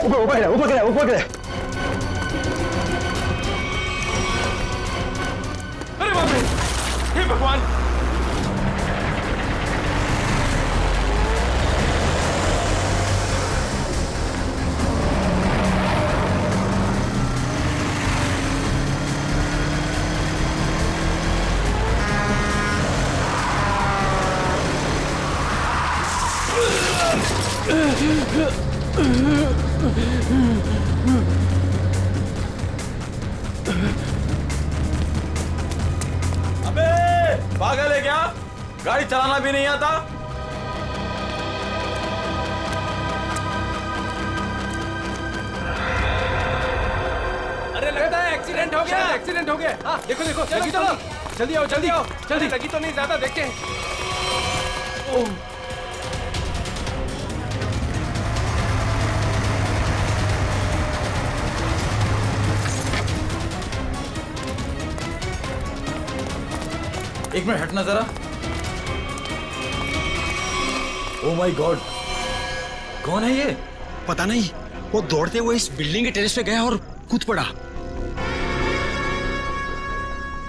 ऊपर गिरा। अरे बाप रे, हे भगवान। अबे पागल है क्या? गाड़ी चलाना भी नहीं आता? अरे लगता है एक्सीडेंट हो गया। एक्सीडेंट हो गया। हाँ देखो देखो, लगी तो नहीं। जल्दी आओ जल्दी आओ जल्दी। लगी तो नहीं ज्यादा, देखते हैं। ओह एक मिनट हटना जरा। ओ माय गॉड, कौन है ये? पता नहीं, वो दौड़ते हुए इस बिल्डिंग के टेरेस पे गया और कूद पड़ा।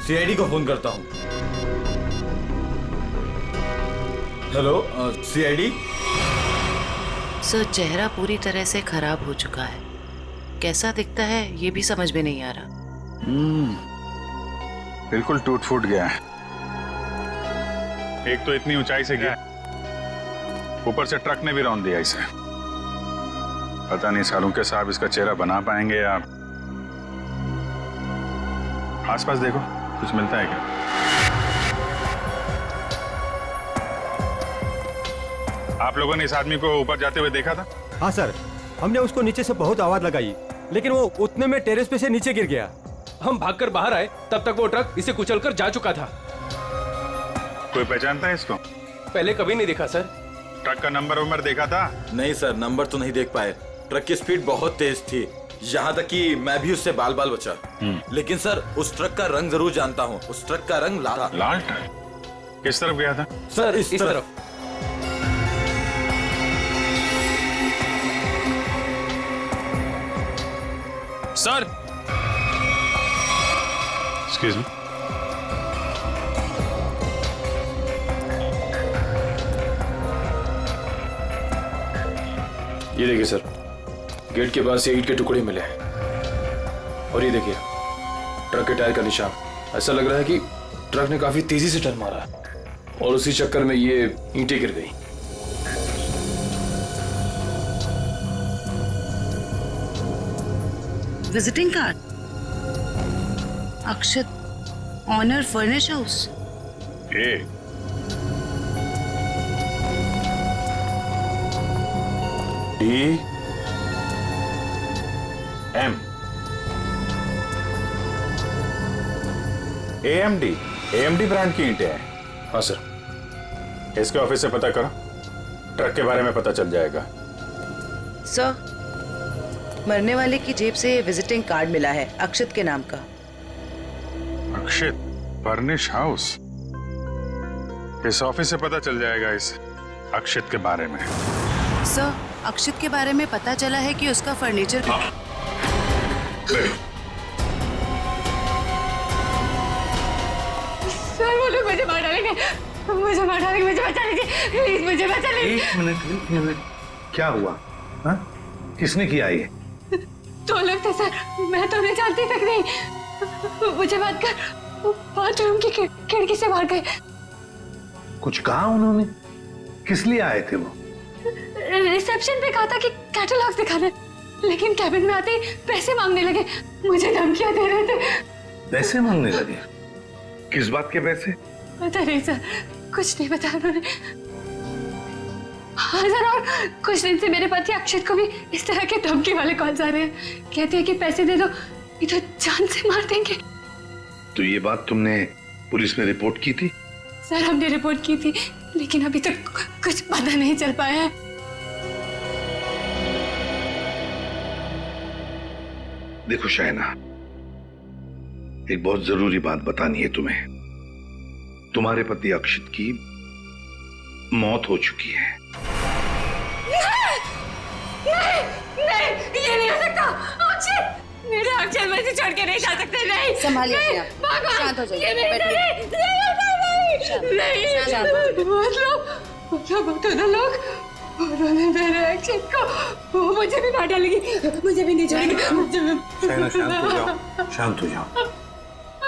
सीआईडी को फोन करता हूं। Hello CID. सर, चेहरा पूरी तरह से खराब हो चुका है। कैसा दिखता है ये भी समझ में नहीं आ रहा। बिल्कुल टूट फूट गया है। एक तो इतनी ऊंचाई से गिरा, ऊपर से ट्रक ने भी रौंद दिया इसे। पता नहीं सालुंके साहब इसका चेहरा बना पाएंगे या। आसपास देखो, कुछ मिलता है क्या? आप लोगों ने इस आदमी को ऊपर जाते हुए देखा था? हाँ सर, हमने उसको नीचे से बहुत आवाज लगाई, लेकिन वो उतने में टेरेस पे से नीचे गिर गया। हम भागकर बाहर आए, तब तक वो ट्रक इसे कुचलकर जा चुका था। कोई पहचानता है इसको? पहले कभी नहीं देखा सर। ट्रक का नंबर देखा था? नहीं सर, नंबर तो नहीं देख पाए। ट्रक की स्पीड बहुत तेज थी, यहाँ तक कि मैं भी उससे बाल बाल बचा। लेकिन सर, उस ट्रक का रंग जरूर जानता हूँ। उस ट्रक का रंग लाल था। लाल ट्रक? किस तरफ गया था? सर इस तरफ। Sir, excuse me. ये देखिए सर, गेट के पास ये ईंट के टुकड़े मिले हैं। और ये देखिए ट्रक के टायर का निशान। ऐसा लग रहा है कि ट्रक ने काफी तेजी से टर्न मारा और उसी चक्कर में ये ईंटें गिर गई। Visiting card, Akshat, owner furnish house. DEM AMD brand की ईंटें हैं। हाँ सर। इसके ऑफिस से पता करो, ट्रक के बारे में पता चल जाएगा। सर, मरने वाले की जेब से विजिटिंग कार्ड मिला है अक्षत के नाम का। अक्षित फर्निश हाउस? इस ऑफिस से पता चल जाएगा इस अक्षित के बारे में। सर, अक्षित के बारे में पता चला है कि उसका फर्नीचर सर वो लोग मुझे मार डालेंगे, मुझे मार डालेंगे, मुझे बचा लीजिए प्लीज, मुझे बचा लीजिए। एक मिनट, क्या हुआ? हाँ, किसने किया ये? तो लोग थे सर, मैं तो उन्हें जानती तक नहीं। मुझे बात कर बाथरूम की खिड़की से मार गए। कुछ कहा उन्होंने? किस लिए आए थे वो? रिसेप्शन पे कहा था कि कैटलॉग्स दिखाना, लेकिन कैबिन में आते ही पैसे मांगने लगे, मुझे धमकियां दे रहे थे। पैसे मांगने लगे? किस बात के पैसे? पता नहीं सर, कुछ नहीं बताया उन्होंने। हाँ सर, और कुछ दिन से मेरे पति अक्षत को भी इस तरह के धमकी वाले कॉल्स आ रहे हैं। कहते हैं कि पैसे दे दो, ये तो जान से मार देंगे। तो ये बात तुमने पुलिस में रिपोर्ट की थी? सर हमने रिपोर्ट की थी, लेकिन अभी तक कुछ पता नहीं चल पाया है। देखो शायना, एक बहुत जरूरी बात बतानी है तुम्हें। तुम्हारे पति अक्षित की मौत हो चुकी है। नहीं, नहीं, ये नहीं हो सकता। अक्षत, मेरे अक्षत मुझे छोड़ के नहीं जा सकते। नहीं, संभालिए नहीं, अपने आप। भगवान, शांत हो जाइए, ये नहीं, बैठिए। नहीं, शांत हो मतलब दोनों लोग, उन्होंने मेरे अक्षत को, वो मुझे भी मार डालेगी, मुझे भी नहीं छोड़ेगी, मुझे भी। शहना शांत हो जाओ, शांत हो जाओ।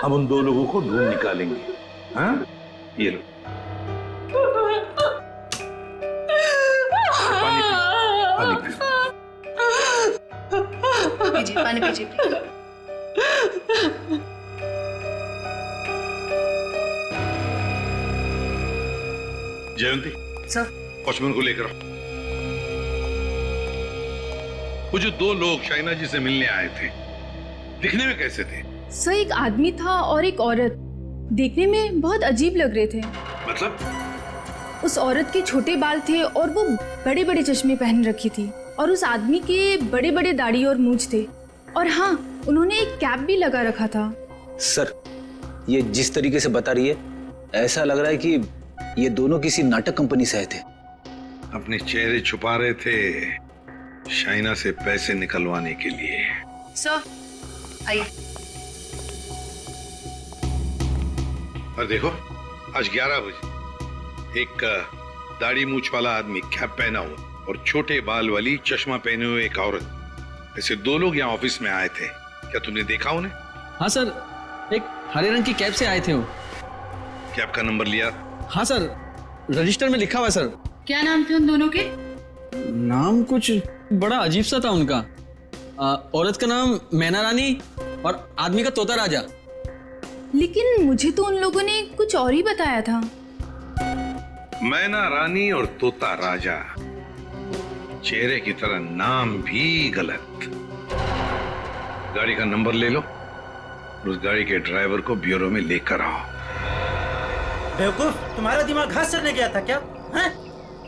हम उन दो लोगों को ढूंढ निकालेंगे। हाँ, ये लो पानी पियो। पीजिए, पानी पीजिए प्लीज। जयंती, सर, वॉचमैन को लेकर आओ। वो जो दो लोग शाइना जी से मिलने आए थे, दिखने में कैसे थे? सर, एक आदमी था और एक औरत, देखने में बहुत अजीब लग रहे थे। मतलब? उस औरत के छोटे बाल थे और वो बड़े बड़े चश्मे पहन रखी थी, और उस आदमी के बड़े बड़े दाढ़ी और मूंछ थे, और हाँ, उन्होंने एक कैप भी लगा रखा था। सर, ये जिस तरीके से बता रही है, ऐसा लग रहा है कि ये दोनों किसी नाटक कंपनी से आए थे। अपने चेहरे छुपा रहे थे शाइना से पैसे निकलवाने के लिए। सर, आइए। और देखो, आज 11 बजे एक दाढ़ी मूछ वाला आदमी कैप पहना हुआ और छोटे बाल वाली चश्मा पहने हुए एक औरत, ऐसे दो लोग यहाँ ऑफिस में आए थे। क्या तुमने देखा उन्हें? हाँ सर, एक हरे रंग की कैप से आए थे वो। कैप का नंबर लिया? हाँ सर, रजिस्टर में लिखा हुआ है सर। क्या नाम थे उन दोनों के? नाम कुछ बड़ा अजीब सा था उनका। औरत का नाम मैना रानी और आदमी का तोता राजा। लेकिन मुझे तो उन लोगों ने कुछ और ही बताया था। मैना रानी और तोता राजा, चेहरे की तरह नाम भी गलत। गाड़ी का नंबर ले लो और उस गाड़ी के ड्राइवर को ब्यूरो में लेकर आओ। बेवकूफ, तुम्हारा दिमाग घास चढ़ने गया था क्या? हैं?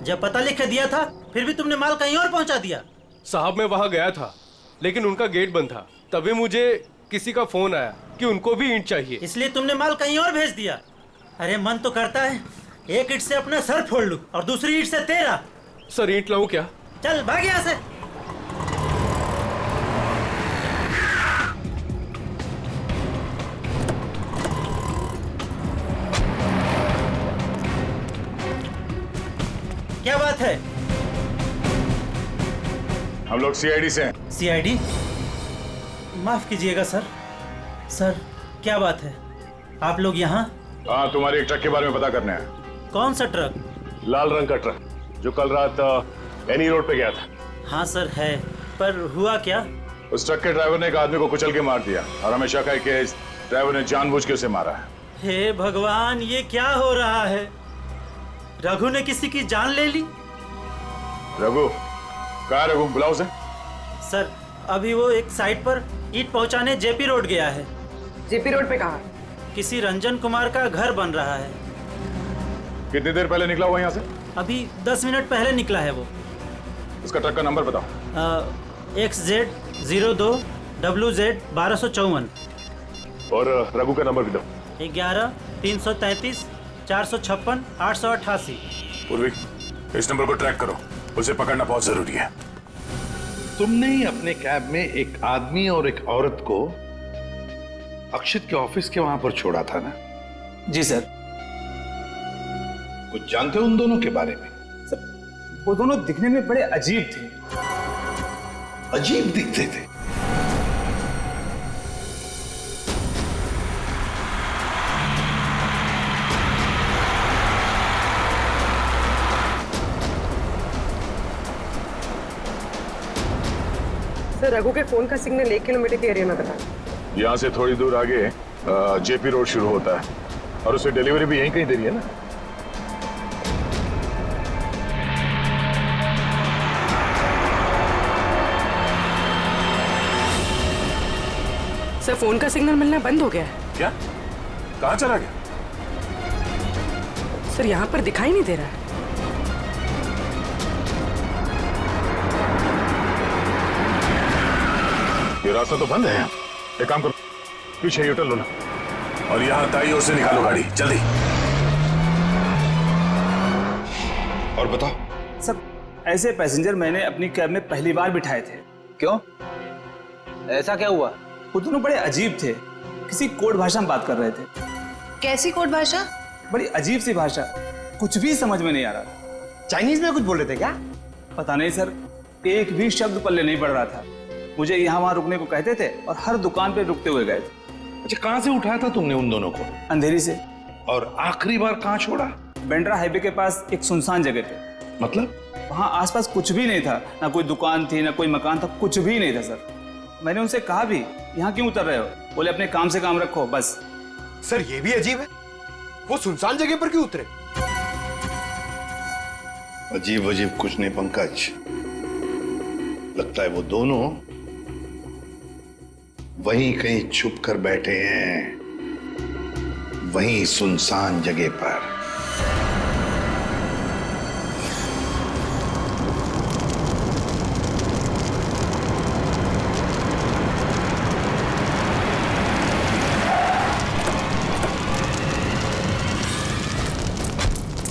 जब पता लिख के दिया था, फिर भी तुमने माल कहीं और पहुंचा दिया। साहब, मैं वहां गया था, लेकिन उनका गेट बंद था। तभी मुझे किसी का फोन आया कि उनको भी ईंट चाहिए, इसलिए तुमने माल कहीं और भेज दिया। अरे मन तो करता है एक ईंट से अपना सर फोड़ लूं और दूसरी ईंट से तेरा। सर, ईंट लाऊं क्या? चल भाग यहाँ से। क्या बात है? हम लोग सीआईडी से हैं। सीआईडी? माफ कीजिएगा सर। सर, क्या बात है, आप लोग यहाँ? हाँ, तुम्हारे एक ट्रक के बारे में पता करना है। कौन सा ट्रक? लाल रंग का ट्रक जो कल रात एनी रोड पे गया था। हाँ सर है, पर हुआ क्या? उस ट्रक के ड्राइवर ने एक आदमी को कुचल के मार दिया और हमें शक है कि इस ड्राइवर ने जानबूझ के उसे मारा है। हे भगवान, ये क्या हो रहा है? रघु ने किसी की जान ले ली? रघु? कहाँ रघु? बुलाओ उसे। सर, अभी वो एक साइट पर ईंट पहुंचाने जेपी रोड गया है। जेपी रोड पे कहाँ? किसी रंजन कुमार का घर बन रहा है। कितनी देर पहले निकला हुआ यहाँ से? अभी 10 मिनट पहले निकला है वो। उसका ट्रक का नंबर बताओ। XZ02 WZ 1254। और रघु का नंबर भी दो। 11 333 456 888। पूर्वी, इस नंबर को ट्रैक करो, उसे पकड़ना बहुत जरूरी है। तुमने ही अपने कैब में एक आदमी और एक औरत को अक्षित के ऑफिस के वहां पर छोड़ा था ना? जी सर। कुछ जानते हो उन दोनों के बारे में? सर, वो दोनों दिखने में बड़े अजीब थे। अजीब दिखते थे? सर, रघु के फोन का सिग्नल 1 किलोमीटर के एरिया में बता। यहाँ से थोड़ी दूर आगे जेपी रोड शुरू होता है और उसे डिलीवरी भी यहीं कहीं दे रही है ना। सर, फोन का सिग्नल मिलना बंद हो गया है। क्या? कहाँ चला गया? सर, यहाँ पर दिखाई नहीं दे रहा है। ये रास्ता तो बंद है। एक काम करो, पीछे यूटर्न लो ना और यहाँ दाईं ओर से निकालो गाड़ी, जल्दी। और बताओ। सब ऐसे पैसेंजर मैंने अपनी कैब में पहली बार बिठाए थे। क्यों? ऐसा क्या हुआ? वो दोनों बड़े अजीब थे, किसी कोड भाषा में बात कर रहे थे। कैसी कोड भाषा? बड़ी अजीब सी भाषा, कुछ भी समझ में नहीं आ रहा। चाइनीज में कुछ बोल रहे थे क्या? पता नहीं सर, एक भी शब्द पल्ले नहीं पड़ रहा था। मुझे यहाँ वहाँ रुकने को कहते थे और हर दुकान पे रुकते हुए गए थे। अच्छा, कहाँ से उठाया था तुमने उन दोनों को? अंधेरी से। और आखिरी बार कहाँ छोड़ा? बेंड्रा हाईवे के पास एक सुनसान जगह पे। मतलब? वहाँ आसपास कुछ भी नहीं था, ना कोई दुकान थी ना कोई मकान था, कुछ भी नहीं था सर। मैंने उनसे कहा भी, यहाँ क्यों उतर रहे हो? बोले अपने काम से काम रखो बस। सर ये भी अजीब है, वो सुनसान जगह पर क्यों उतरे? अजीब अजीब कुछ नहीं पंकज, लगता है वो दोनों वहीं कहीं छुप कर बैठे हैं, वहीं सुनसान जगह पर।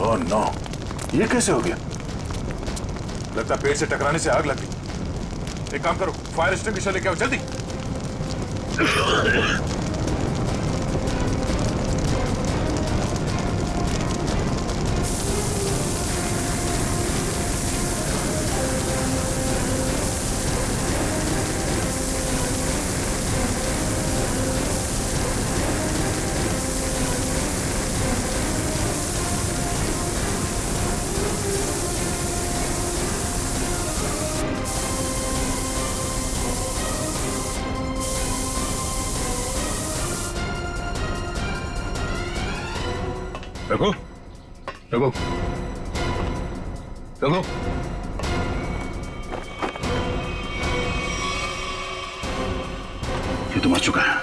ओह नो, ये कैसे हो गया? लगता पेड़ से टकराने से आग लगी। एक काम करो, फायर एक्सटिंग्विशर लेके आओ जल्दी। रघु, रघु, रघु, ये तो मर चुका है।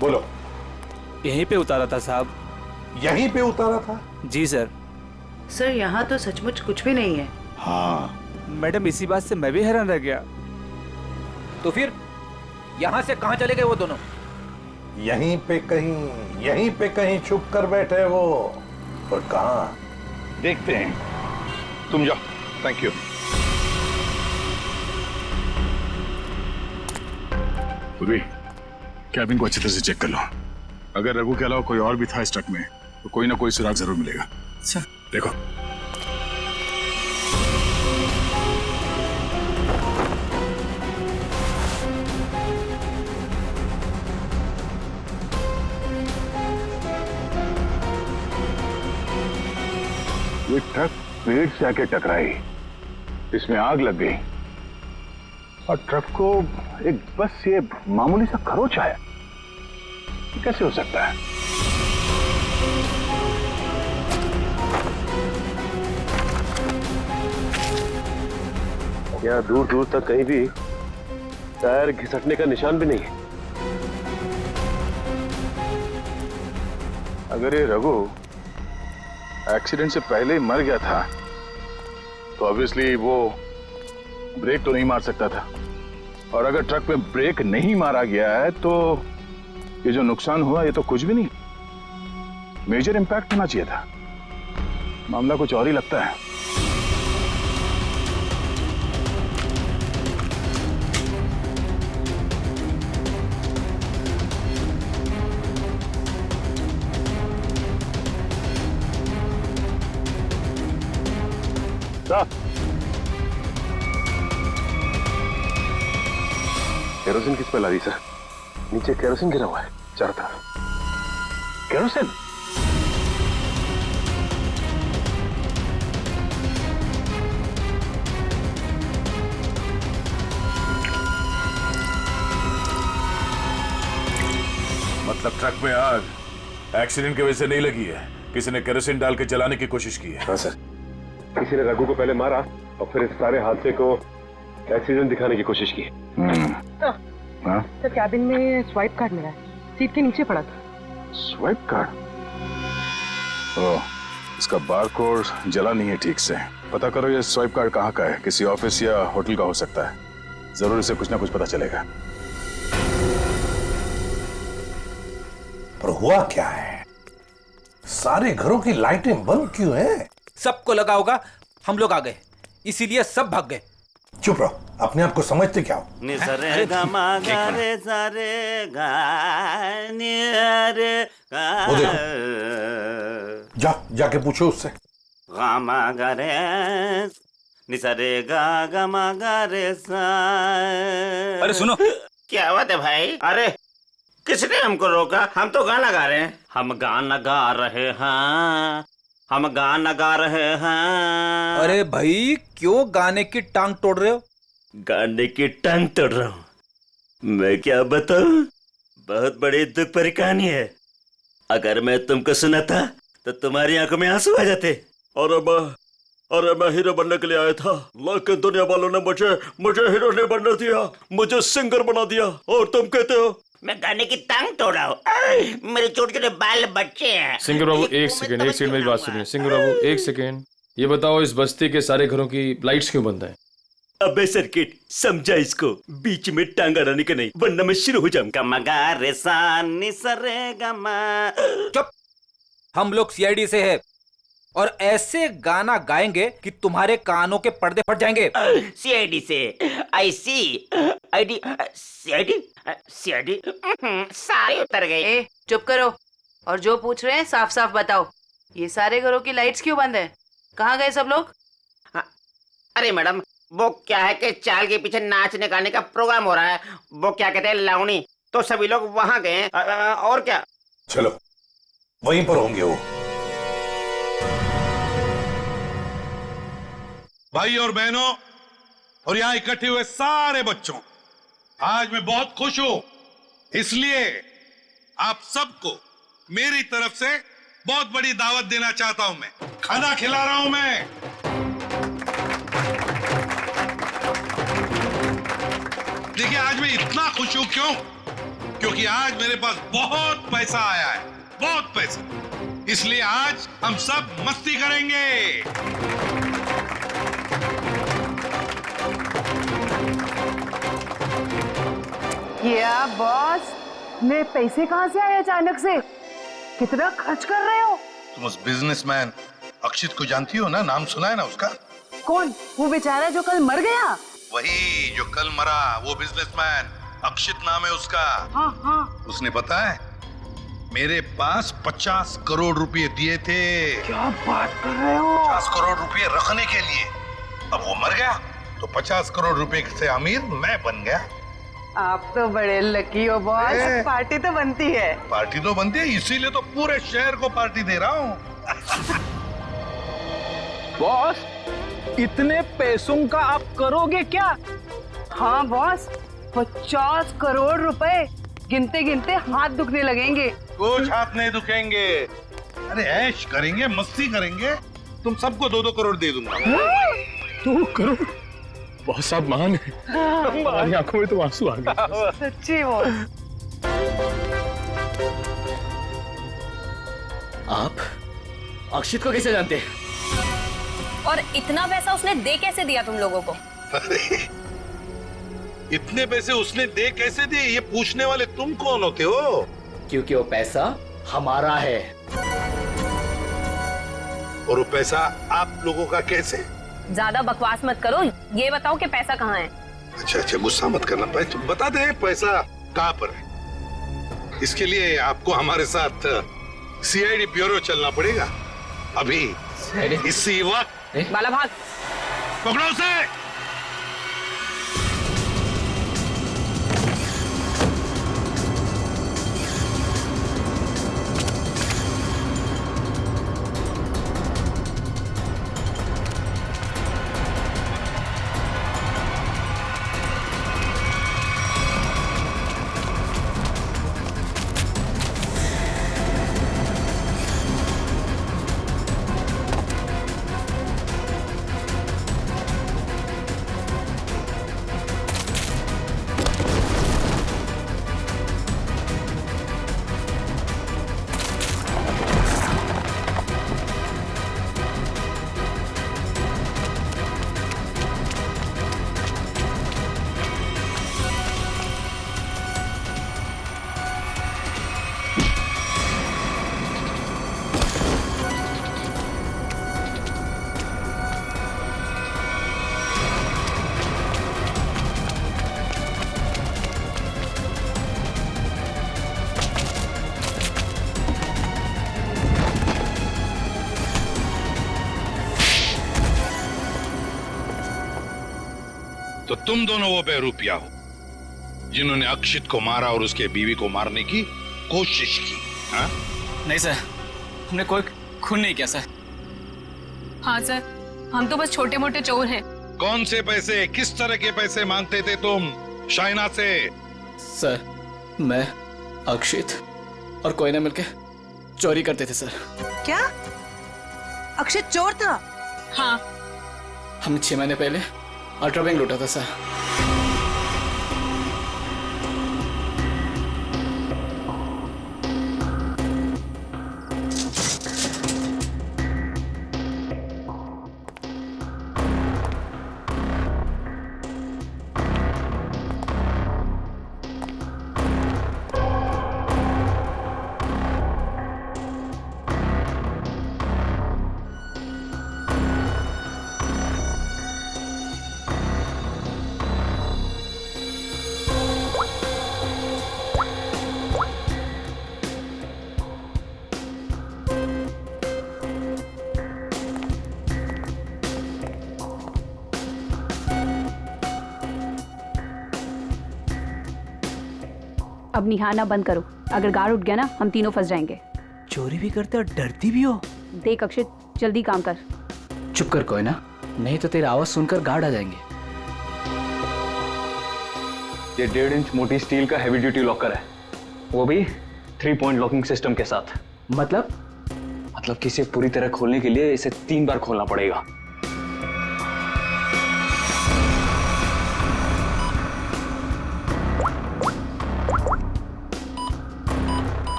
बोलो। यहीं पे उतारा था साहब। यहीं पे उतारा था? जी सर। सर यहाँ तो सचमुच कुछ भी नहीं है। हाँ मैडम, इसी बात से मैं भी हैरान रह गया। तो फिर यहाँ से कहाँ चले गए वो दोनों? यहीं पे कहीं छुप कर बैठे वो। और कहाँ देखते हैं, तुम जाओ। Thank you. पूर्वी, कैबिन को अच्छी तरह से चेक कर लो। अगर रघु के अलावा कोई और भी था इस ट्रक में तो कोई ना कोई सुराग जरूर मिलेगा। अच्छा देखो। ये ट्रक पेड़ से आके टकराई, इसमें आग लग गई और ट्रक को एक बस ये मामूली सा खरोच आया। कैसे हो सकता है? यहाँ दूर दूर तक कहीं भी टायर घिसटने का निशान भी नहीं है। अगर ये रघु एक्सीडेंट से पहले ही मर गया था तो ऑब्वियसली वो ब्रेक तो नहीं मार सकता था, और अगर ट्रक में ब्रेक नहीं मारा गया है तो ये जो नुकसान हुआ ये तो कुछ भी नहीं, मेजर इंपैक्ट होना चाहिए था। मामला कुछ और ही लगता है। केरोसिन किस पे ला दी सर? नीचे केरोसिन गिरा हुआ है चारों तरफ। केरोसिन? मतलब ट्रक में आग एक्सीडेंट की वजह से नहीं लगी है, किसी ने केरोसिन डाल के जलाने की कोशिश की है। हाँ सर, किसी ने रघु को पहले मारा और फिर इस सारे हादसे को एक्सीडेंट दिखाने की कोशिश की। सर कैबिन में स्वाइप कार्ड मिला है, सीट के नीचे पड़ा था। Swipe card? ओह, इसका बारकोड जला नहीं है ठीक से। पता करो ये स्वाइप कार्ड कहाँ का है, किसी ऑफिस या होटल का हो सकता है। जरूर इसे कुछ ना कुछ पता चलेगा। पर हुआ क्या है? सारे घरों की लाइटें बंद क्यों हैं? सबको लगा होगा हम लोग आ गए, इसीलिए सब भाग गए। चुप रहो, अपने आप को समझते क्या हो? निसरे गमा गारे सारे गाने रे वो देखो, जाके पूछो उससे। गामा गारे निसरे गा गमा गारे सा। अरे सुनो, क्या बात है भाई? अरे किसने हमको रोका? हम तो गाना गा रहे हैं। हम गाना गा रहे हैं, हम गाना गा रहे हैं। अरे भाई क्यों गाने की टांग तोड़ रहे हो? गाने की टांग तोड़ रहा हूँ? मैं क्या बताऊं, बहुत बड़ी दुख भरी कहानी है। अगर मैं तुमको सुनाता तो तुम्हारी आंखों में आंसू आ जाते। अरे मैं हीरो बनने के लिए आया था, लेकिन दुनिया वालों ने मुझे हीरो नहीं बनने दिया, मुझे सिंगर बना दिया। और तुम कहते हो मैं गाने की टांग तोड़ रहा हूँ? मेरे छोटे छोटे बाल बच्चे हैं। सिंगर बाबू एक सेकंड मेरी बात सुनिए। सिंगर बाबू एक सेकंड, ये बताओ इस बस्ती के सारे घरों की लाइट्स क्यों बंद है? अबे सर्किट, समझा इसको, बीच में टांग अड़ाने का नहीं, वरना मैं शुरू हो जाऊंगा। मगा रे सा नि सा रे गा मा। चुप, हम लोग सीआईडी से है और ऐसे गाना गाएंगे कि तुम्हारे कानों के पर्दे फट जाएंगे। सीआईडी से? आई सी आईडी सीआईडी सारे उतर गए। चुप करो और जो पूछ रहे हैं साफ साफ बताओ। ये सारे घरों की लाइट्स क्यों बंद है? कहाँ गए सब लोग? अरे मैडम, वो क्या है कि चाल के पीछे नाचने गाने का प्रोग्राम हो रहा है, वो क्या कहते हैं लावणी, तो सभी लोग वहां गए। और क्या? चलो वहीं पर होंगे वो। भाई और बहनों और यहाँ इकट्ठे हुए सारे बच्चों, आज मैं बहुत खुश हूं, इसलिए आप सबको मेरी तरफ से बहुत बड़ी दावत देना चाहता हूं। मैं खाना खिला रहा हूं। मैं देखिए, आज मैं इतना खुश हूं क्यों? क्योंकि आज मेरे पास बहुत पैसा आया है, बहुत पैसा। इसलिए आज हम सब मस्ती करेंगे। क्या बॉस, मेरे पैसे कहाँ से आए अचानक से? कितना खर्च कर रहे हो? तुम उस बिजनेसमैन अक्षित को जानती हो ना? नाम सुना है ना उसका? कौन? वो बेचारा जो कल मर गया? वही जो कल मरा, वो बिजनेसमैन अक्षित नाम है उसका। हाँ। उसने पता है मेरे पास 50 करोड़ रुपए दिए थे। क्या बात कर रहे हो? 50 करोड़ रुपए रखने के लिए। अब वो मर गया तो 50 करोड़ रुपए से अमीर मैं बन गया। आप तो बड़े लकी हो बॉस। पार्टी तो बनती है। पार्टी तो बनती है, इसीलिए तो पूरे शहर को पार्टी दे रहा हूँ। बॉस, इतने पैसों का आप करोगे क्या? हाँ बॉस, 50 करोड़ रुपए गिनते गिनते हाथ दुखने लगेंगे। कुछ हाथ नहीं दुखेंगे। अरे ऐश करेंगे, मस्ती करेंगे। तुम सबको 2-2 करोड़ दे दूंगा। 2 करोड़? बहुत साहब महान है। हमारी आंखों में तो आंसू आ गए। सच्ची बॉस। आप अक्षित को कैसे जानते हैं? और इतना पैसा उसने दे कैसे दिया तुम लोगों को? इतने पैसे उसने दे कैसे दिए, ये पूछने वाले तुम कौन होते हो? क्योंकि वो पैसा हमारा है। और वो पैसा आप लोगों का कैसे? ज्यादा बकवास मत करो, ये बताओ कि पैसा कहाँ है? अच्छा, गुस्सा मत करना। तुम बता दे पैसा कहाँ पर है। इसके लिए आपको हमारे साथ सीआईडी ब्यूरो चलना पड़ेगा अभी, इसी वक्त। बाला भाग। पकड़ो उसे। तो तुम दोनों वो बेरूपिया हो जिन्होंने अक्षित को मारा और उसके बीवी को मारने की कोशिश की। हाँ? नहीं सर, हमने कोई खून नहीं किया सर। हाँ सर, हम तो बस छोटे मोटे चोर हैं। कौन से पैसे, किस तरह के पैसे मांगते थे तुम शाइना से? सर, मैं, अक्षित और कोई ना मिलके चोरी करते थे सर। क्या अक्षित चोर था? हाँ। हमने 6 महीने पहले अल्ट्रा बैंक लूटा था सर। अब निहारना बंद करो, अगर गार्ड उठ गया ना हम तीनों फंस जाएंगे। चोरी भी करते और डरती भी हो। देख अक्षित, जल्दी काम कर। चुप कर कोई ना, नहीं तो तेरी आवाज सुनकर गार्ड आ जाएंगे। ये 1.5 इंच मोटी स्टील का हैवी ड्यूटी लॉकर है, वो भी 3 पॉइंट लॉकिंग सिस्टम के साथ। मतलब कि इसे पूरी तरह खोलने के लिए इसे 3 बार खोलना पड़ेगा।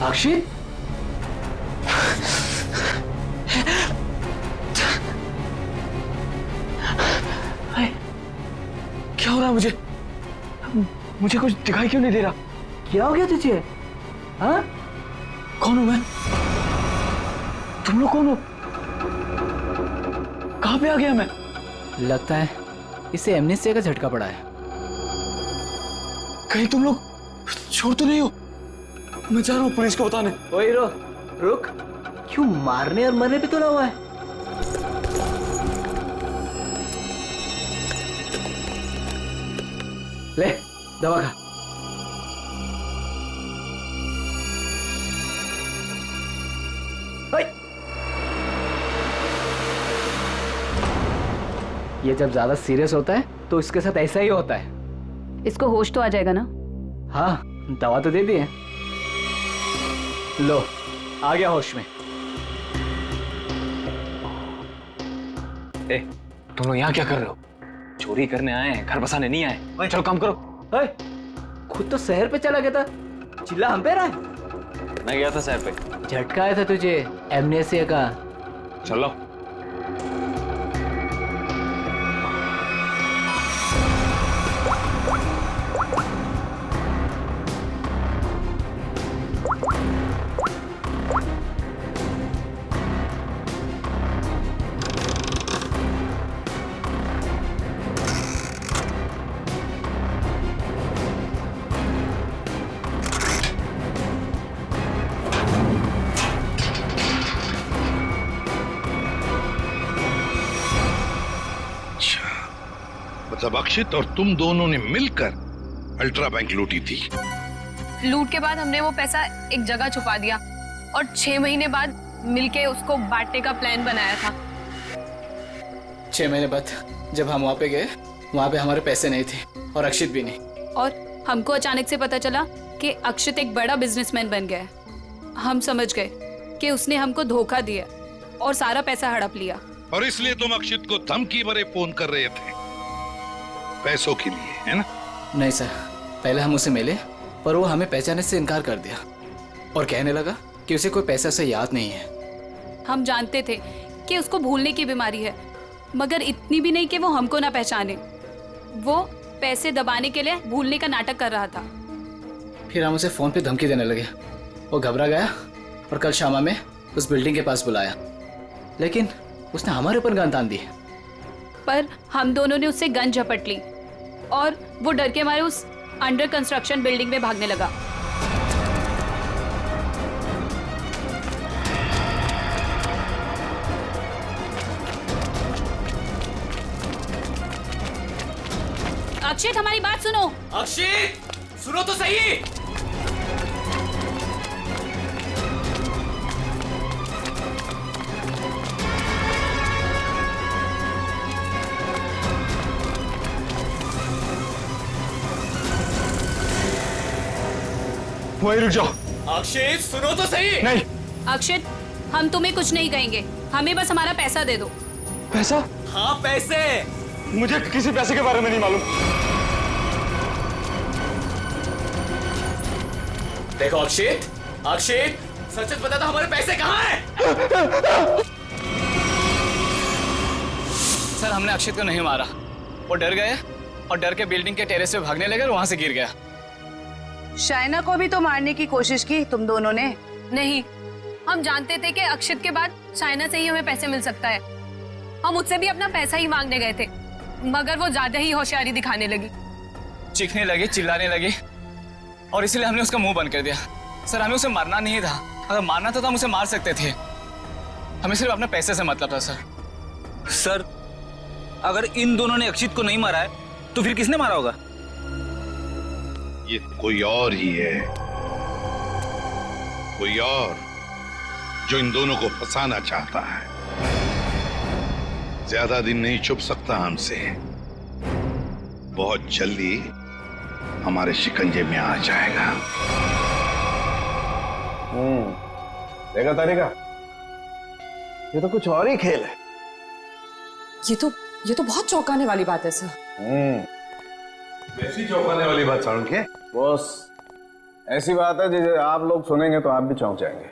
अक्षित, क्या हो रहा है मुझे कुछ दिखाई क्यों नहीं दे रहा? क्या हो गया तुझे? हाँ? कौन हूं मैं? तुम लोग कौन हो? कहां पे आ गया मैं? लगता है इसे एमनेस्टिया का झटका पड़ा है। कहीं तुम लोग छोड़ तो नहीं हो? मैं जा रहा हूँ पुलिस को बताने। ओए रुक, क्यों मारने और मरने पे तुला हुआ है? ले दवा खा। ये जब ज्यादा सीरियस होता है तो इसके साथ ऐसा ही होता है। इसको होश तो आ जाएगा ना? हाँ, दवा तो दे दी है। लो, आ गया होश में। ए, तुम लोग यहाँ क्या कर रहे हो? चोरी करने आए हैं, घर बसाने नहीं आए। चलो काम करो। खुद तो शहर पे चला गया था, चिल्ला हम पे रहा है। मैं गया था शहर पे। झटका आया था तुझे एमनेस्टिया का। चलो। मतलब अक्षित और तुम दोनों ने मिलकर अल्ट्रा बैंक लूटी थी। लूट के बाद हमने वो पैसा एक जगह छुपा दिया और 6 महीने बाद मिलके उसको बांटने का प्लान बनाया था। 6 महीने बाद जब हम वहाँ पे गए, वहाँ पे हमारे पैसे नहीं थे और अक्षित भी नहीं। और हमको अचानक से पता चला कि अक्षित एक बड़ा बिजनेसमैन बन गया है। हम समझ गए कि उसने हमको धोखा दिया और सारा पैसा हड़प लिया। और इसलिए तुम अक्षित को धमकी भरे फोन कर रहे थे पैसों के लिए, है ना? नहीं सर, पहले हम उसे मिले पर वो हमें पहचानने से इनकार कर दिया और कहने लगा कि उसे कोई पैसा से याद नहीं है। हम जानते थे कि उसको भूलने की बीमारी है, मगर इतनी भी नहीं कि वो हमको ना पहचाने। वो पैसे दबाने के लिए भूलने का नाटक कर रहा था। फिर हम उसे फोन पे धमकी देने लगे। वो घबरा गया और कल शामा में उस बिल्डिंग के पास बुलाया, लेकिन उसने हमारे ऊपर गन तान दी। पर हम दोनों ने उससे गन झपट ली और वो डर के मारे उस अंडर कंस्ट्रक्शन बिल्डिंग में भागने लगा। अक्षित हमारी बात सुनो। अक्षित सुनो तो सही। वहीं रुक जाओ। अक्षित सुनो तो सही। नहीं। अक्षित, हम तुम्हें कुछ नहीं कहेंगे, हमें बस हमारा पैसा दे दो। पैसा? हाँ पैसे। मुझे किसी पैसे के बारे में नहीं मालूम। देखो अक्षित, अक्षित सच सच बता दो हमारे पैसे कहाँ हैं? सर हमने अक्षित को नहीं मारा, वो डर गए और डर के बिल्डिंग के टेरेस पे भागने लगे और वहां से गिर गया। शाइना को भी तो मारने की कोशिश की तुम दोनों ने। नहीं, हम जानते थे कि अक्षित के बाद शाइना से ही हमें पैसे मिल सकता है। हम उससे भी अपना पैसा ही मांगने गए थे, मगर वो ज्यादा ही होशियारी दिखाने लगी, चीखने लगी, चिल्लाने लगी और इसलिए हमने उसका मुंह बंद कर दिया। सर हमें उसे मारना नहीं था, अगर मारना था तो हम उसे मार सकते थे, हमें सिर्फ अपने पैसे से मतलब था। सर अगर इन दोनों ने अक्षित को नहीं मारा है तो फिर किसने मारा होगा? ये कोई और ही है, कोई और जो इन दोनों को फंसाना चाहता है। ज्यादा दिन नहीं छुप सकता हमसे, बहुत जल्दी हमारे शिकंजे में आ जाएगा। देखा तारिका, ये तो कुछ और ही खेल है। ये तो बहुत चौंकाने वाली बात है सर। ऐसी चौंकाने वाली बात सारुण के? बॉस ऐसी बात है जिसे आप लोग सुनेंगे तो आप भी चौंक जाएंगे।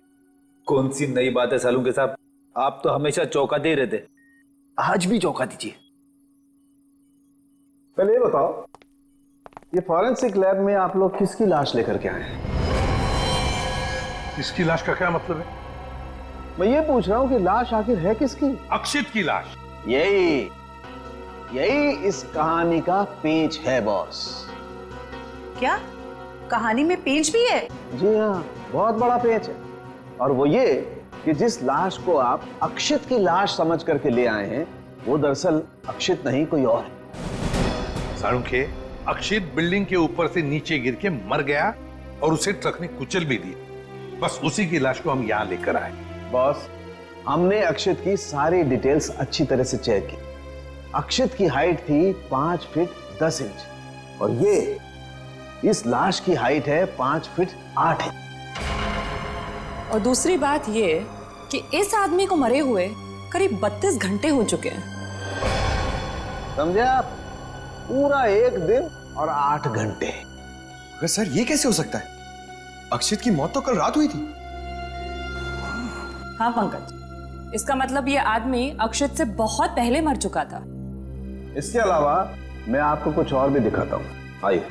कौन सी नई बात है सालू के साहब? आप तो हमेशा चौंकाते ही रहते, आज भी चौंका दीजिए। पहले ये बताओ, ये फॉरेंसिक लैब में आप लोग किसकी लाश लेकर के आए हैं? इसकी लाश का क्या मतलब है? मैं ये पूछ रहा हूं कि लाश आखिर है किसकी? अक्षित की लाश। यही इस कहानी का पेंच है बॉस। क्या कहानी में पेंच भी है? जी हाँ, बहुत बड़ा पेंच है। और वो ये कि जिस लाश को आप अक्षित की लाश समझ करके ले आए हैं वो दरअसल अक्षित नहीं कोई और है। सारुण के, अक्षित बिल्डिंग के ऊपर से नीचे गिर के मर गया और उसे ट्रक ने कुचल भी दिया। बस उसी की लाश को हम यहाँ लेकर आए। बॉस हमने अक्षित की सारी डिटेल्स अच्छी तरह से चेक की। अक्षित की हाइट थी 5 फीट 10 इंच और ये इस लाश की हाइट है 5 फीट 8 इंच। और दूसरी बात ये कि इस आदमी को मरे हुए करीब 32 घंटे हो चुके हैं। समझे आप? पूरा 1 दिन और 8 घंटे। अगर सर ये कैसे हो सकता है? अक्षित की मौत तो कल रात हुई थी। हाँ पंकज, इसका मतलब ये आदमी अक्षित से बहुत पहले मर चुका था। इसके अलावा मैं आपको कुछ और भी दिखाता हूं, आइए।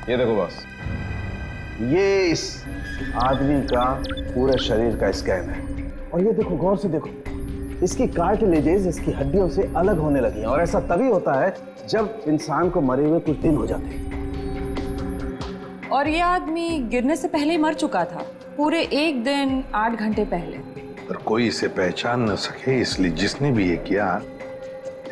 ये देखो बॉस, ये इस आदमी का पूरे शरीर का स्कैन है और ये देखो, गौर से देखो, इसकी कार्टिलेजेस इसकी हड्डियों से अलग होने लगी हैं और ऐसा तभी होता है जब इंसान को मरे हुए कुछ दिन हो जाते हैं। और ये आदमी गिरने से पहले ही मर चुका था, पूरे 1 दिन 8 घंटे पहले। पर कोई इसे पहचान न सके इसलिए जिसने भी ये किया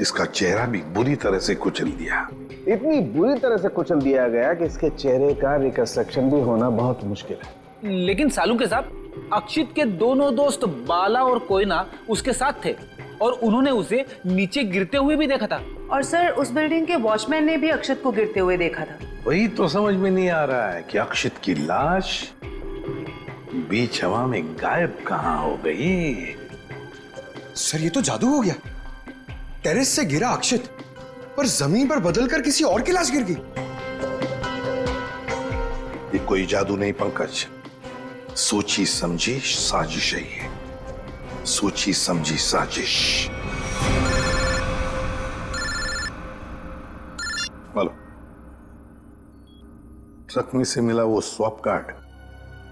इसका चेहरा भी बुरी तरह से कुचल दिया। इतनी बुरी तरह से कुचल दिया गया कि इसके चेहरे का रिकंस्ट्रक्शन भी होना बहुत मुश्किल है। लेकिन सालू के साहब, अक्षित के दोनों दोस्त बाला और कोयना उसके साथ थे और उन्होंने उसे नीचे गिरते हुए भी देखा था। और सर उस बिल्डिंग के वॉचमैन ने भी अक्षित को गिरते हुए देखा था। वही तो समझ में नहीं आ रहा है कि अक्षित की लाश बीच हवा में गायब कहां हो गई। सर ये तो जादू हो गया। टेरेस से गिरा अक्षित पर जमीन पर बदलकर किसी और की लाश गिर गई। ये कोई जादू नहीं पंकज, सोची समझी साजिश है ये, सोची समझी साजिश। बोलो, ट्रक में से मिला वो स्वैप कार्ड,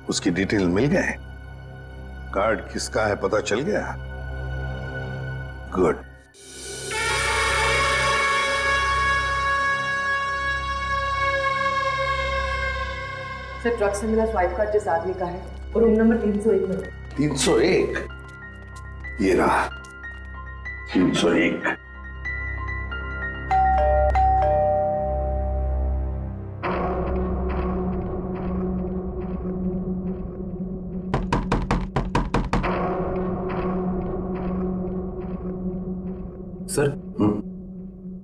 उसकी डिटेल मिल गए? कार्ड किसका है पता चल गया? गुड। सर ट्रक से मिला स्वाइप कार्ड जिस आदमी का है और रूम नंबर 301 में। 301? ये रहा 301।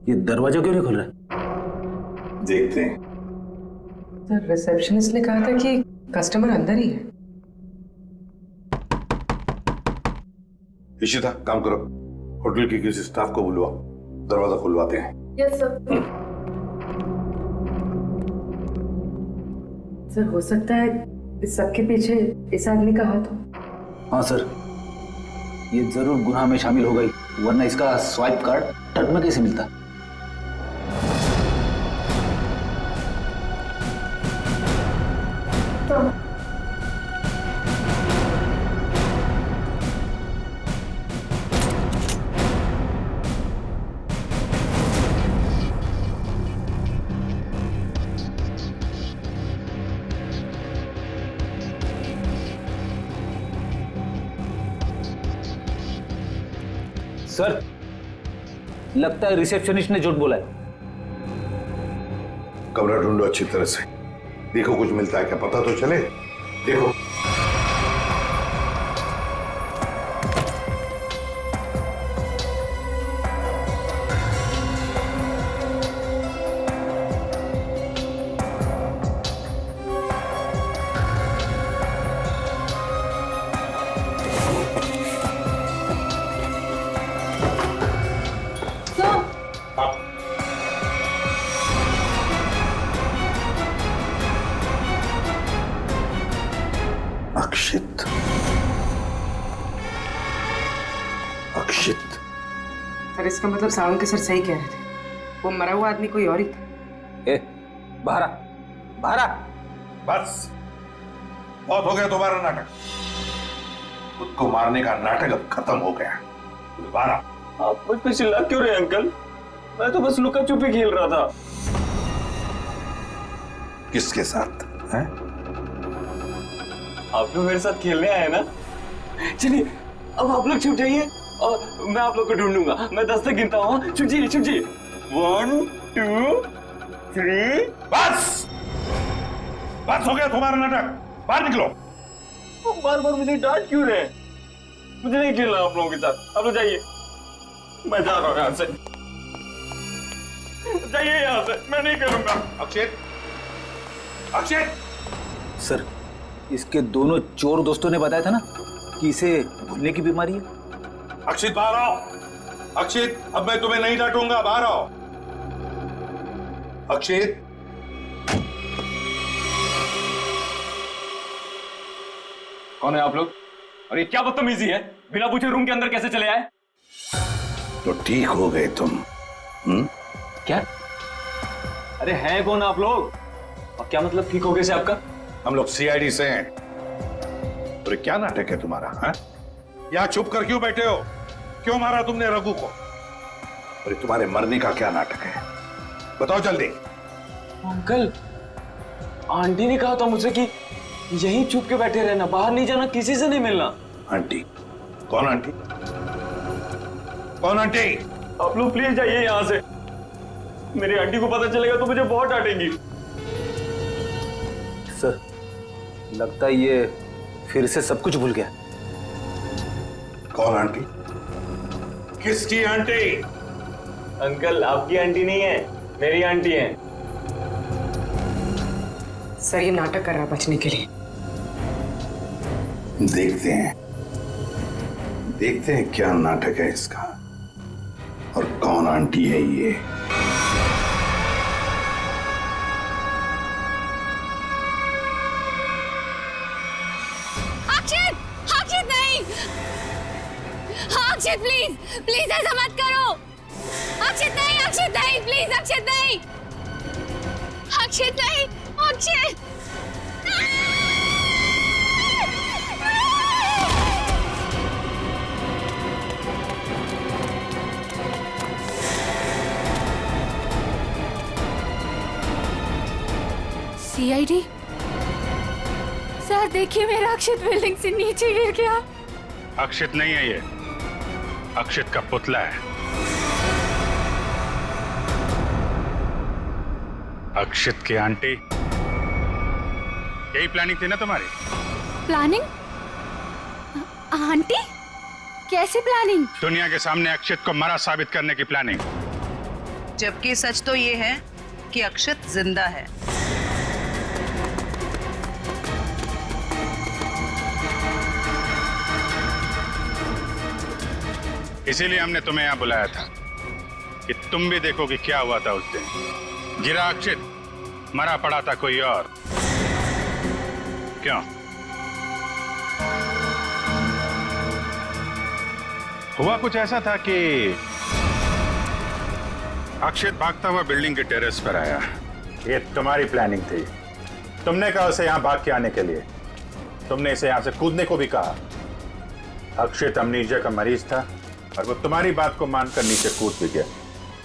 ये दरवाजा क्यों नहीं खुल रहा? देखते हैं। सर रिसेप्शनिस्ट ने कहा था कि कस्टमर अंदर ही है। इशिता काम करो, होटल के किसी स्टाफ को बुलवाओ, दरवाजा खुलवाते हैं। Yes sir. सर हो सकता है इस सबके पीछे इस आदमी का हाथ हो। हाँ सर, ये जरूर गुनाह में शामिल हो गई, वरना इसका स्वाइप कार्ड ट्रक में कैसे मिलता? सर, लगता है रिसेप्शनिस्ट ने झूठ बोला है। कमरा ढूंढो अच्छी तरह से, देखो कुछ मिलता है क्या, पता तो चले। देखो अक्षित, अक्षित। सर इसका मतलब सावंत के सर सही कह रहे थे, वो मरा हुआ आदमी कोई और ही था। ए, बाहर बाहर। बस बहुत हो गया तुम्हारा नाटक, खुद को मारने का नाटक अब खत्म हो गया। बाहर आप मुझ पे चिल्ला क्यों रहे अंकल? मैं तो बस लुका छुपी खेल रहा था। किसके साथ हैं? आप लोग मेरे साथ खेलने आए ना? चलिए अब आप लोग छुप जाइए और मैं आप लोग को ढूंढूंगा। मैं 10 तक गिनता हूँ। छुप जाइए, छुप जाइए। 1 2 3। बस बस हो गया तुम्हारा नाटक, बाहर निकलो। बार बार मुझे डांट क्यों रहे? मुझे नहीं खेलना आप लोगों के साथ। आप लोग जाइए, मैं जा रहा हूँ यहाँ से। जाइए यहाँ से, मैं नहीं करूंगा। अक्षित, अक्षित। सर, इसके दोनों चोर दोस्तों ने बताया था ना कि इसे भूलने की बीमारी है। अक्षित बाहर आओ। अक्षित, अब मैं तुम्हें नहीं डांटूंगा, बाहर आओ। अक्षित, कौन है आप लोग? और ये क्या बदतमीजी है? बिना पूछे रूम के अंदर कैसे चले आए? तो ठीक हो गए तुम। क्या? अरे हैं कौन आप लोग? और क्या मतलब ठीक हो गए से आपका? हम लोग सीआईडी से हैं। अरे क्या नाटक है तुम्हारा? हाँ? यहाँ चुप कर क्यों बैठे हो? क्यों मारा तुमने रघु को? अरे तुम्हारे मरने का क्या नाटक है, बताओ जल्दी। अंकल, आंटी ने कहा था मुझसे कि यहीं चुप के बैठे रहना, बाहर नहीं जाना, किसी से नहीं मिलना। आंटी? कौन आंटी? कौन आंटी? आप लोग प्लीज जाइए यहाँ से। मेरी आंटी को पता चलेगा तो मुझे बहुत डांटेंगी। सर, लगता है ये फिर से सब कुछ भूल गया। कौन आंटी? किसकी आंटी? अंकल, आपकी आंटी नहीं है, मेरी आंटी है। सर ये नाटक कर रहा बचने के लिए। देखते हैं क्या नाटक है इसका और कौन आंटी है ये। अक्षित नहीं, अक्षित प्लीज प्लीज ऐसा मत करो। अक्षित नहीं प्लीज, अक्षित नहीं, अक्षित नहीं, अक्षित। सीआईडी सर, देखिए मेरा अक्षित बिल्डिंग से नीचे गिर गया। अक्षित नहीं है ये, अक्षित का पुतला है। अक्षित की आंटी, यही प्लानिंग थी ना तुम्हारी? प्लानिंग? आंटी? कैसे प्लानिंग? दुनिया के सामने अक्षित को मरा साबित करने की प्लानिंग। जबकि सच तो ये है कि अक्षत जिंदा है। इसीलिए हमने तुम्हें यहाँ बुलाया था कि तुम भी देखो कि क्या हुआ था उस दिन। गिरा अक्षित, मरा पड़ा था कोई और। क्यों? हुआ कुछ ऐसा था कि अक्षित भागता हुआ बिल्डिंग के टेरेस पर आया। ये तुम्हारी प्लानिंग थी। तुमने कहा उसे यहाँ भाग के आने के लिए। तुमने इसे यहाँ से कूदने को भी कहा। अक्षित अमनीजिया का मरीज था और वो तुम्हारी बात को मानकर नीचे कूद भी गया।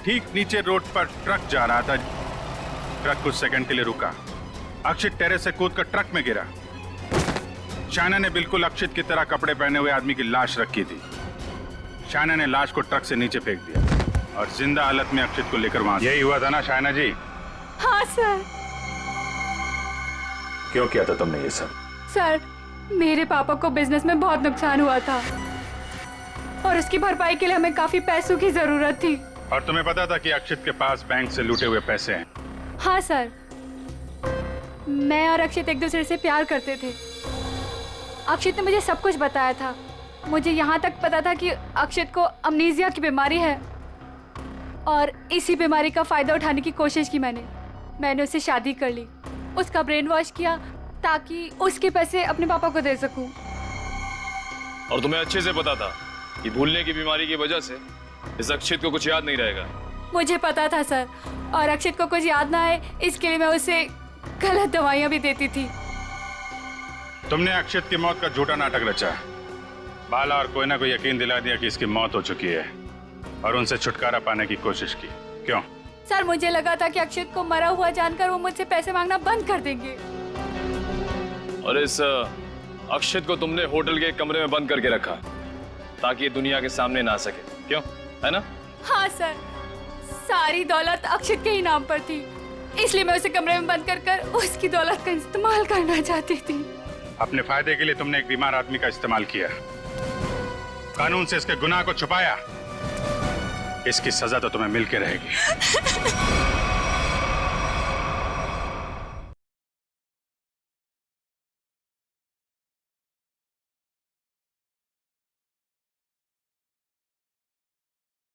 ठीक नीचे रोड पर ट्रक जा रहा था। ट्रक कुछ सेकंड के लिए रुका। अक्षित टेरेस से कूदकर ट्रक में गिरा। शायना ने बिल्कुल अक्षित की तरह कपड़े पहने हुए आदमी की लाश रखी थी। शायना ने लाश को ट्रक से नीचे फेंक दिया और जिंदा हालत में अक्षित को लेकर वहां। यही हुआ था ना शायना जी? हाँ सर। क्यों किया था तुमने ये सब? सर, मेरे पापा को बिजनेस में बहुत नुकसान हुआ था और उसकी भरपाई के लिए हमें काफी पैसों की जरूरत थी। और तुम्हें पता था कि अक्षित के पास बैंक से लूटे हुए पैसे हैं? हाँ सर, मैं और अक्षित एक दूसरे से प्यार करते थे। अक्षित ने मुझे सब कुछ बताया था। मुझे यहाँ तक पता था कि अक्षित को अमनीजिया की बीमारी है और इसी बीमारी का फायदा उठाने की कोशिश की मैंने उससे शादी कर ली, उसका ब्रेन वॉश किया ताकि उसके पैसे अपने पापा को दे सकूं। और तुम्हें अच्छे से पता था कि भूलने की बीमारी की वजह से इस अक्षित को कुछ याद नहीं रहेगा। मुझे पता था सर, और अक्षित को कुछ याद ना आए इसके लिए मैं उसे गलत दवाइयां भी देती थी। तुमने अक्षित की मौत का झूठा नाटक रचा। बाला और कोयना को यकीन दिला दिया कि इसकी मौत हो चुकी है और उनसे छुटकारा पाने की कोशिश की। क्यों? सर, मुझे लगा था कि अक्षित को मरा हुआ जानकर वो मुझसे पैसे मांगना बंद कर देंगे। और इस अक्षित को तुमने होटल के कमरे में बंद करके रखा ताकि ये दुनिया के सामने ना आ सके, क्यों? है ना? हाँ सर, सारी दौलत अक्षित के ही नाम पर थी, इसलिए मैं उसे कमरे में बंद कर उसकी दौलत का इस्तेमाल करना चाहती थी। अपने फायदे के लिए तुमने एक बीमार आदमी का इस्तेमाल किया, कानून से इसके गुनाह को छुपाया। इसकी सजा तो तुम्हें मिलके रहेगी।